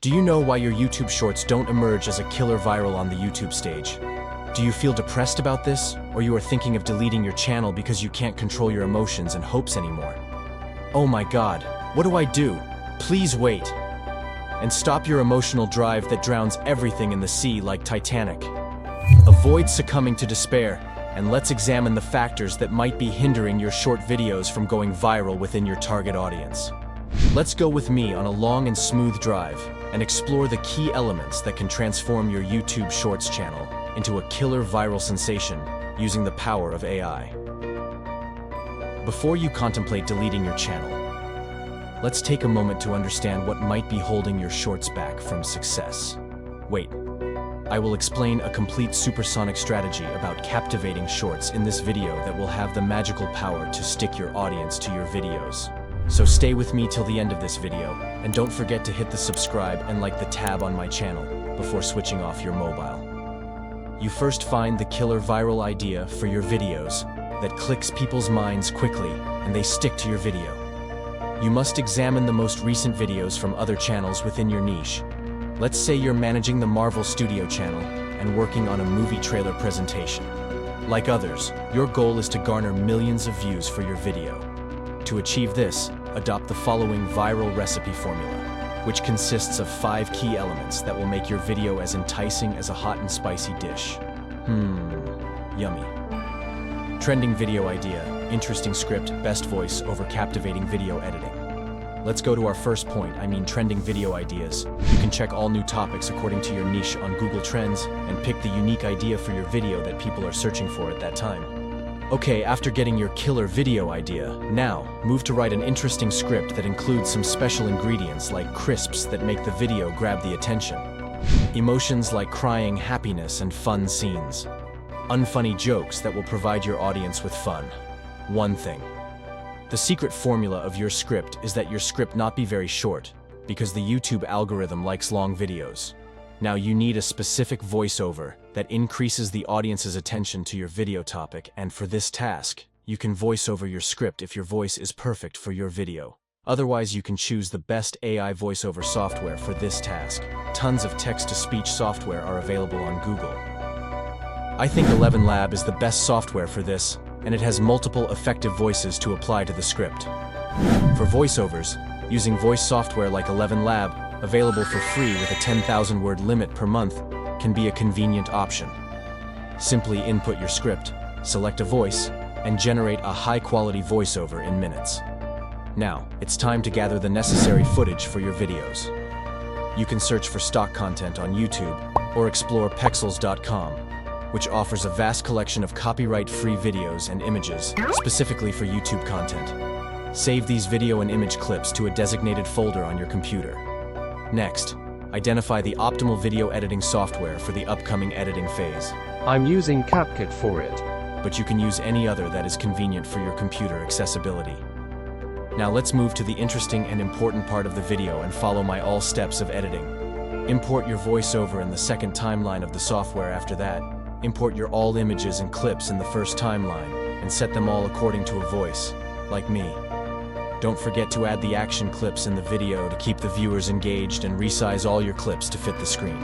Do you know why your YouTube shorts don't emerge as a killer viral on the YouTube stage? Do you feel depressed about this, or you are thinking of deleting your channel because you can't control your emotions and hopes anymore? Oh my God, what do I do? Please wait. And stop your emotional drive that drowns everything in the sea like Titanic. Avoid succumbing to despair, and let's examine the factors that might be hindering your short videos from going viral within your target audience. Let's go with me on a long and smooth drive and explore the key elements that can transform your YouTube Shorts channel into a killer viral sensation using the power of AI. Before you contemplate deleting your channel, let's take a moment to understand what might be holding your shorts back from success. Wait, I will explain a complete supersonic strategy about captivating shorts in this video that will have the magical power to stick your audience to your videos. So stay with me till the end of this video, and don't forget to hit the subscribe and like the tab on my channel before switching off your mobile. You first find the killer viral idea for your videos that clicks people's minds quickly and they stick to your video. You must examine the most recent videos from other channels within your niche. Let's say you're managing the Marvel Studio channel and working on a movie trailer presentation. Like others, your goal is to garner millions of views for your video. To achieve this, adopt the following viral recipe formula, which consists of 5 key elements that will make your video as enticing as a hot and spicy dish. Yummy. Trending video idea, interesting script, best voice over captivating video editing. Let's go to our first point, trending video ideas. You can check all new topics according to your niche on Google Trends and pick the unique idea for your video that people are searching for at that time. Okay, after getting your killer video idea, now move to write an interesting script that includes some special ingredients like crisps that make the video grab the attention. Emotions like crying, happiness, and fun scenes. Unfunny jokes that will provide your audience with fun. One thing. The secret formula of your script is that your script not be very short, because the YouTube algorithm likes long videos. Now you need a specific voiceover that increases the audience's attention to your video topic, and for this task, you can voice over your script if your voice is perfect for your video. Otherwise, you can choose the best AI voiceover software for this task. Tons of text-to-speech software are available on Google. I think 11 Lab is the best software for this, and it has multiple effective voices to apply to the script. For voiceovers, using voice software like 11 Lab, available for free with a 10,000-word limit per month, can be a convenient option. Simply input your script, select a voice, and generate a high-quality voiceover in minutes. Now, it's time to gather the necessary footage for your videos. You can search for stock content on YouTube or explore pexels.com, which offers a vast collection of copyright-free videos and images specifically for YouTube content. Save these video and image clips to a designated folder on your computer. Next, identify the optimal video editing software for the upcoming editing phase. I'm using CapCut for it. But you can use any other that is convenient for your computer accessibility. Now let's move to the interesting and important part of the video and follow my all steps of editing. Import your voiceover in the second timeline of the software. After that, import your all images and clips in the first timeline and set them all according to a voice, like me. Don't forget to add the action clips in the video to keep the viewers engaged and resize all your clips to fit the screen.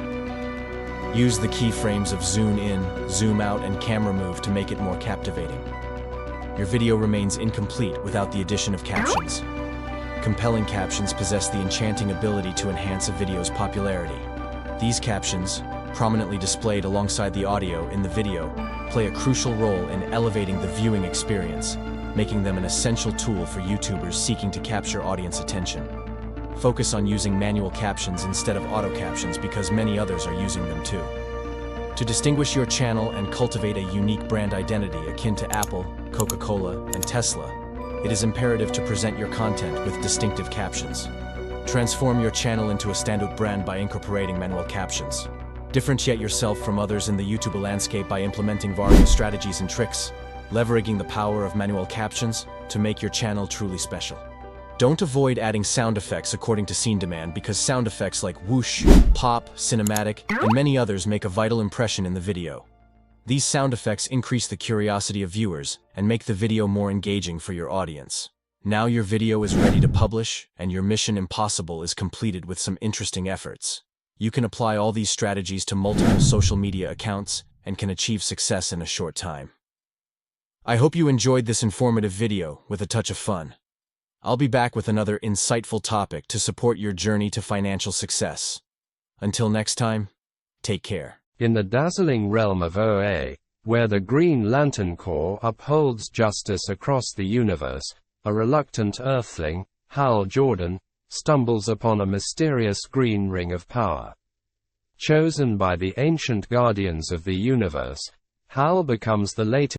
Use the keyframes of zoom in, zoom out, and camera move to make it more captivating. Your video remains incomplete without the addition of captions. Compelling captions possess the enchanting ability to enhance a video's popularity. These captions, prominently displayed alongside the audio in the video, play a crucial role in elevating the viewing experience, making them an essential tool for YouTubers seeking to capture audience attention. Focus on using manual captions instead of auto captions because many others are using them too. To distinguish your channel and cultivate a unique brand identity akin to Apple, Coca-Cola, and Tesla, it is imperative to present your content with distinctive captions. Transform your channel into a standout brand by incorporating manual captions. Differentiate yourself from others in the YouTube landscape by implementing various strategies and tricks, leveraging the power of manual captions to make your channel truly special. Don't avoid adding sound effects according to scene demand because sound effects like whoosh, pop, cinematic, and many others make a vital impression in the video. These sound effects increase the curiosity of viewers and make the video more engaging for your audience. Now your video is ready to publish, and your mission impossible is completed with some interesting efforts. You can apply all these strategies to multiple social media accounts and can achieve success in a short time. I hope you enjoyed this informative video with a touch of fun. I'll be back with another insightful topic to support your journey to financial success. Until next time, take care. In the dazzling realm of OA, where the Green Lantern Corps upholds justice across the universe, a reluctant Earthling, Hal Jordan, stumbles upon a mysterious green ring of power. Chosen by the ancient guardians of the universe, Hal becomes the latest